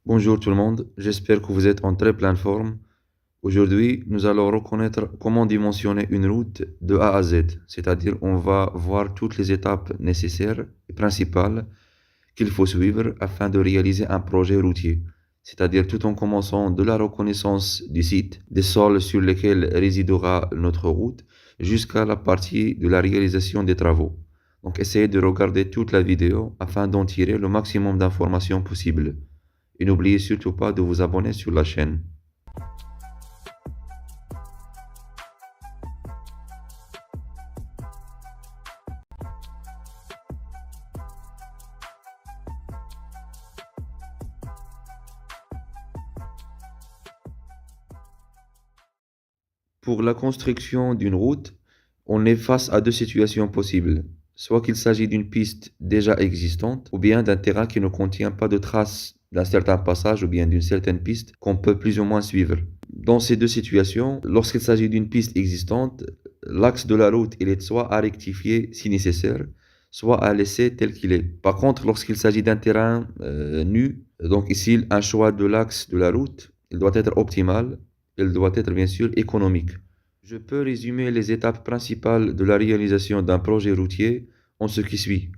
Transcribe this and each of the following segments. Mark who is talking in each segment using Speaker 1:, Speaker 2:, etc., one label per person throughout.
Speaker 1: Bonjour tout le monde, j'espère que vous êtes en très pleine forme. Aujourd'hui, nous allons reconnaître comment dimensionner une route de A à Z, c'est-à-dire on va voir toutes les étapes nécessaires et principales qu'il faut suivre afin de réaliser un projet routier, c'est-à-dire tout en commençant de la reconnaissance du site, des sols sur lesquels résidera notre route, jusqu'à la partie de la réalisation des travaux. Donc essayez de regarder toute la vidéo afin d'en tirer le maximum d'informations possibles. Et n'oubliez surtout pas de vous abonner sur la chaîne. Pour la construction d'une route, on est face à deux situations possibles. Soit qu'il s'agit d'une piste déjà existante, ou bien d'un terrain qui ne contient pas de traces d'un certain passage ou bien d'une certaine piste qu'on peut plus ou moins suivre. Dans ces deux situations, lorsqu'il s'agit d'une piste existante, l'axe de la route il est soit à rectifier si nécessaire, soit à laisser tel qu'il est. Par contre, lorsqu'il s'agit d'un terrain nu, donc ici un choix de l'axe de la route, il doit être optimal, il doit être bien sûr économique. Je peux résumer les étapes principales de la réalisation d'un projet routier en ce qui suit.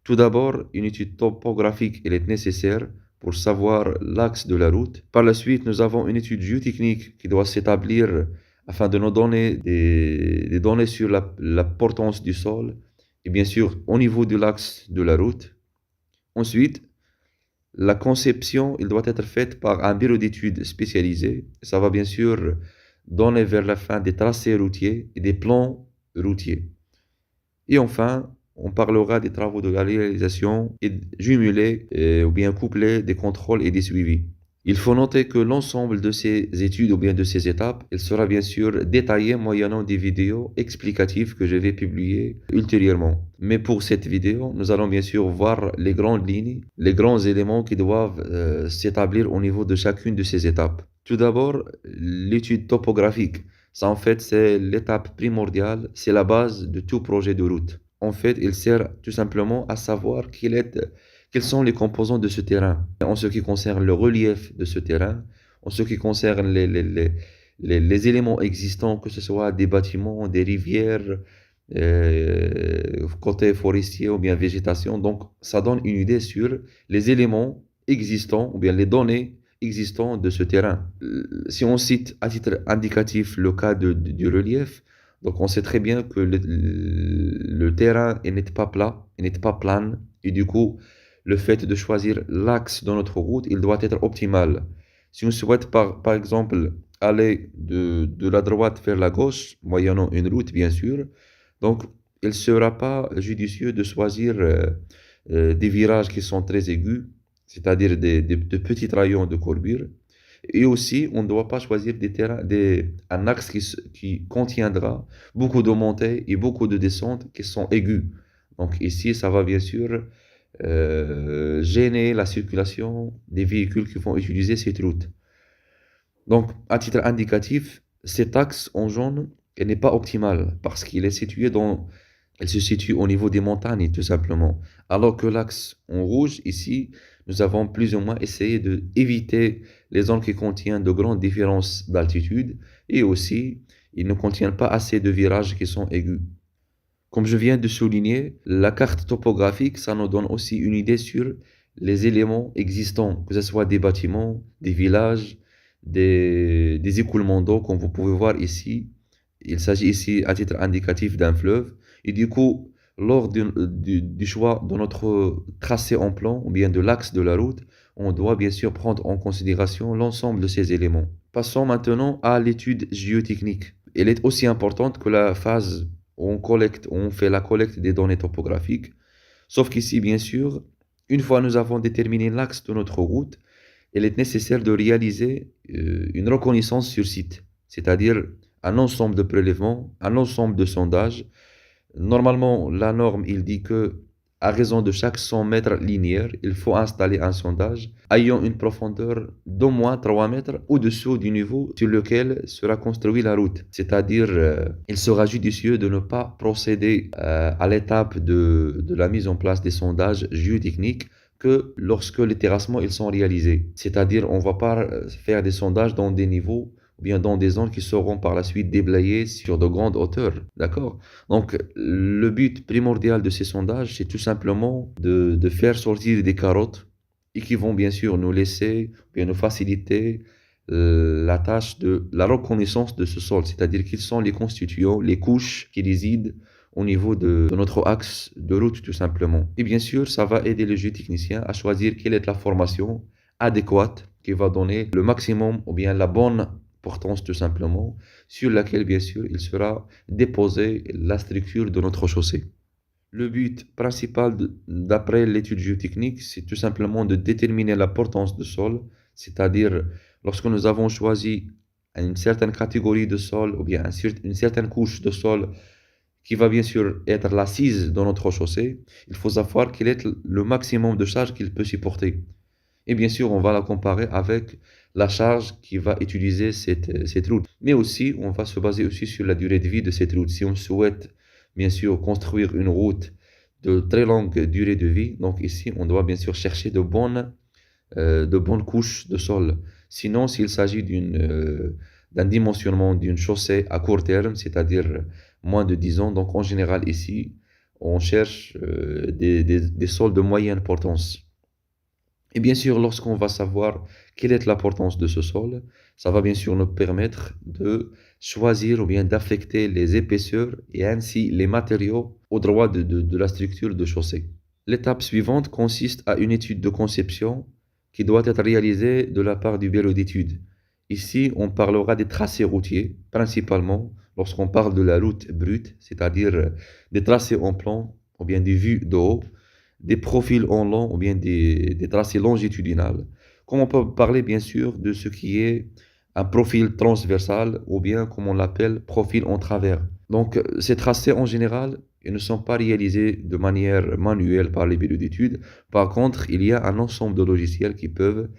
Speaker 1: Tout d'abord, une étude topographique elle est nécessaire pour savoir l'axe de la route. Par la suite, nous avons une étude géotechnique qui doit s'établir afin de nous donner des données sur la portance du sol et bien sûr au niveau de l'axe de la route. Ensuite, la conception, il doit être faite par un bureau d'études spécialisé. Ça va bien sûr donner vers la fin des tracés routiers et des plans routiers. Et enfin, on parlera des travaux de la réalisation et jumelés ou bien couplés des contrôles et des suivis. Il faut noter que l'ensemble de ces études ou bien de ces étapes, il sera bien sûr détaillé moyennant des vidéos explicatives que je vais publier ultérieurement. Mais pour cette vidéo, nous allons bien sûr voir les grandes lignes, les grands éléments qui doivent s'établir au niveau de chacune de ces étapes. Tout d'abord, l'étude topographique. Ça, en fait, c'est l'étape primordiale, c'est la base de tout projet de route. En fait, il sert tout simplement à savoir quels sont les composants de ce terrain. En ce qui concerne le relief de ce terrain, en ce qui concerne les éléments existants, que ce soit des bâtiments, des rivières, côté forestier ou bien végétation. Donc, ça donne une idée sur les éléments existants ou bien les données existants de ce terrain. Si on cite à titre indicatif le cas du relief, donc on sait très bien que le terrain n'est pas plat, il n'est pas plane, et du coup, le fait de choisir l'axe de notre route, il doit être optimal. Si on souhaite par exemple aller de la droite vers la gauche, moyennant une route bien sûr, donc il ne sera pas judicieux de choisir des virages qui sont très aigus, c'est-à-dire de petits rayons de courbure. Et aussi, on ne doit pas choisir un axe qui contiendra beaucoup de montées et beaucoup de descentes qui sont aiguës. Donc ici, ça va bien sûr gêner la circulation des véhicules qui vont utiliser cette route. Donc, à titre indicatif, cet axe en jaune n'est pas optimal parce qu'il est elle se situe au niveau des montagnes, tout simplement. Alors que l'axe en rouge, ici, nous avons plus ou moins essayé d'éviter les zones qui contiennent de grandes différences d'altitude et aussi, ils ne contiennent pas assez de virages qui sont aigus. Comme je viens de souligner, la carte topographique, ça nous donne aussi une idée sur les éléments existants, que ce soit des bâtiments, des villages, des écoulements d'eau, comme vous pouvez voir ici. Il s'agit ici, à titre indicatif, d'un fleuve. Et du coup, lors du choix de notre tracé en plan, ou bien de l'axe de la route, on doit bien sûr prendre en considération l'ensemble de ces éléments. Passons maintenant à l'étude géotechnique. Elle est aussi importante que la phase où on fait la collecte des données topographiques. Sauf qu'ici, bien sûr, une fois nous avons déterminé l'axe de notre route, il est nécessaire de réaliser une reconnaissance sur site, c'est-à-dire un ensemble de prélèvements, un ensemble de sondages. Normalement, la norme, il dit que à raison de chaque 100 mètres linéaires, il faut installer un sondage ayant une profondeur d'au moins 3 mètres au-dessous du niveau sur lequel sera construite la route. C'est-à-dire, il sera judicieux de ne pas procéder à l'étape de la mise en place des sondages géotechniques que lorsque les terrassements ils sont réalisés. C'est-à-dire, on ne va pas faire des sondages dans des niveaux ou bien dans des zones qui seront par la suite déblayées sur de grandes hauteurs. D'accord? Donc, le but primordial de ces sondages, c'est tout simplement de faire sortir des carottes et qui vont bien sûr nous laisser, bien nous faciliter la tâche de la reconnaissance de ce sol, c'est-à-dire quels sont les constituants, les couches qui résident au niveau de notre axe de route tout simplement. Et bien sûr, ça va aider le géotechnicien à choisir quelle est la formation adéquate qui va donner le maximum ou bien la bonne portance tout simplement sur laquelle bien sûr il sera déposé la structure de notre chaussée. Le but principal d'après l'étude géotechnique, c'est tout simplement de déterminer la portance de sol, c'est-à-dire lorsque nous avons choisi une certaine catégorie de sol ou bien une certaine couche de sol qui va bien sûr être l'assise de notre chaussée, il faut savoir quel est le maximum de charge qu'il peut supporter. Et bien sûr, on va la comparer avec la charge qui va utiliser cette route. Mais aussi, on va se baser aussi sur la durée de vie de cette route. Si on souhaite bien sûr construire une route de très longue durée de vie, donc ici, on doit bien sûr chercher de bonnes couches de sol. Sinon, s'il s'agit d'un dimensionnement d'une chaussée à court terme, c'est-à-dire moins de 10 ans, donc en général ici, on cherche des sols de moyenne portance. Et bien sûr, lorsqu'on va savoir quelle est l'importance de ce sol, ça va bien sûr nous permettre de choisir ou bien d'affecter les épaisseurs et ainsi les matériaux au droit de la structure de chaussée. L'étape suivante consiste à une étude de conception qui doit être réalisée de la part du bureau d'études. Ici, on parlera des tracés routiers, principalement lorsqu'on parle de la route brute, c'est-à-dire des tracés en plan ou bien des vues de haut, des profils en long ou bien des tracés longitudinales. Comme on peut parler bien sûr de ce qui est un profil transversal ou bien comme on l'appelle profil en travers. Donc ces tracés en général, ils ne sont pas réalisés de manière manuelle par les bureaux d'études. Par contre, il y a un ensemble de logiciels qui peuvent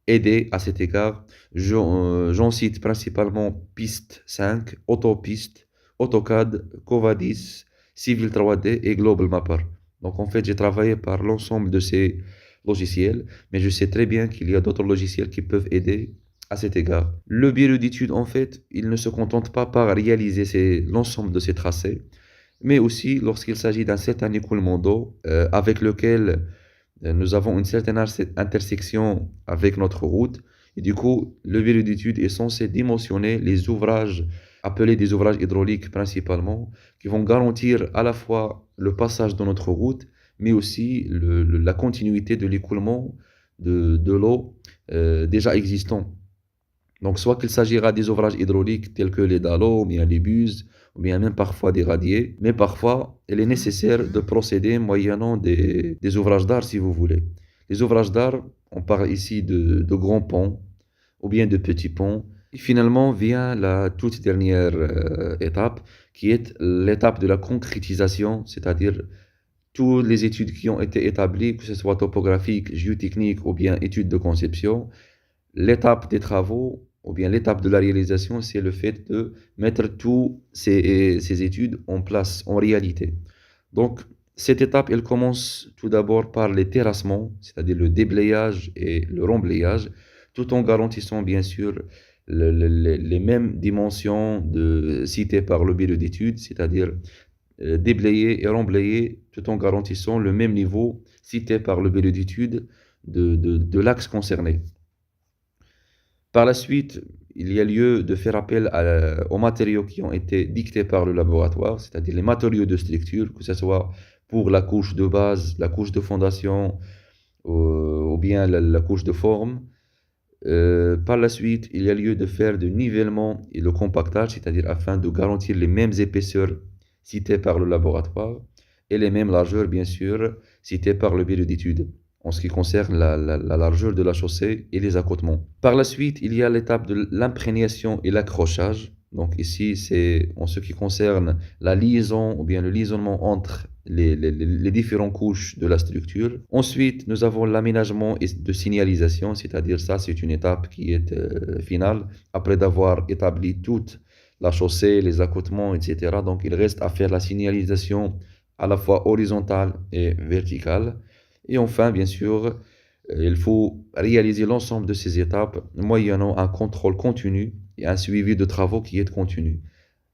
Speaker 1: aider à cet égard. J'en cite principalement Piste 5, Autopiste, AutoCAD, Covadis, Civil 3D et Global Mapper. Donc en fait, j'ai travaillé par l'ensemble de ces logiciels, mais je sais très bien qu'il y a d'autres logiciels qui peuvent aider à cet égard. Le bureau d'études, en fait, il ne se contente pas par réaliser l'ensemble de ces tracés, mais aussi lorsqu'il s'agit d'un certain écoulement d'eau avec lequel nous avons une certaine intersection avec notre route. Et du coup, le bureau d'études est censé dimensionner les ouvrages appelés des ouvrages hydrauliques principalement, qui vont garantir à la fois le passage de notre route, mais aussi la continuité de l'écoulement de l'eau déjà existant. Donc, soit qu'il s'agira des ouvrages hydrauliques tels que les dallots, ou bien les buses, ou bien même parfois des radiers, mais parfois, il est nécessaire de procéder moyennant des ouvrages d'art, si vous voulez. Les ouvrages d'art, on parle ici de grands ponts, ou bien de petits ponts. Et finalement vient la toute dernière étape, qui est l'étape de la concrétisation, c'est-à-dire toutes les études qui ont été établies, que ce soit topographique, géotechnique ou bien études de conception. L'étape des travaux, ou bien l'étape de la réalisation, c'est le fait de mettre toutes ces études en place, en réalité. Donc, cette étape, elle commence tout d'abord par les terrassements, c'est-à-dire le déblayage et le remblayage, tout en garantissant bien sûr les mêmes dimensions citées par le bureau d'études, c'est-à-dire déblayer et remblayer, tout en garantissant le même niveau cité par le bureau d'études de l'axe concerné. Par la suite, il y a lieu de faire appel aux matériaux qui ont été dictés par le laboratoire, c'est-à-dire les matériaux de structure, que ce soit pour la couche de base, la couche de fondation ou bien la couche de forme. Par la suite, il y a lieu de faire du nivellement et le compactage, c'est-à-dire afin de garantir les mêmes épaisseurs citées par le laboratoire et les mêmes largeurs, bien sûr, citées par le bureau d'études en ce qui concerne la largeur de la chaussée et les accotements. Par la suite, il y a l'étape de l'imprégnation et l'accrochage. Donc ici, c'est en ce qui concerne la liaison ou bien le liaisonnement entre les différentes couches de la structure. Ensuite, nous avons l'aménagement de signalisation, c'est-à-dire ça, c'est une étape qui est finale. Après d'avoir établi toute la chaussée, les accotements, etc. Donc il reste à faire la signalisation à la fois horizontale et verticale. Et enfin, bien sûr, il faut réaliser l'ensemble de ces étapes moyennant un contrôle continu et un suivi de travaux qui est continu.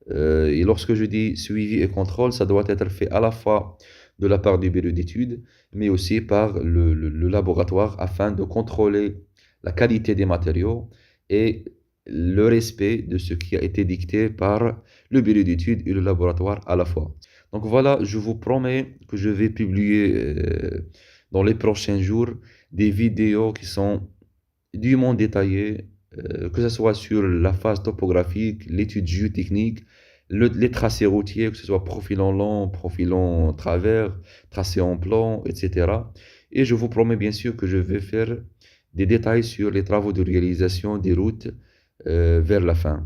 Speaker 1: Et lorsque je dis suivi et contrôle, ça doit être fait à la fois de la part du bureau d'études, mais aussi par le laboratoire afin de contrôler la qualité des matériaux et le respect de ce qui a été dicté par le bureau d'études et le laboratoire à la fois. Donc voilà, je vous promets que je vais publier dans les prochains jours des vidéos qui sont dûment détaillées, que ce soit sur la phase topographique, l'étude géotechnique, les tracés routiers, que ce soit profil en long, profil en travers, tracé en plan, etc. Et je vous promets bien sûr que je vais faire des détails sur les travaux de réalisation des routes vers la fin.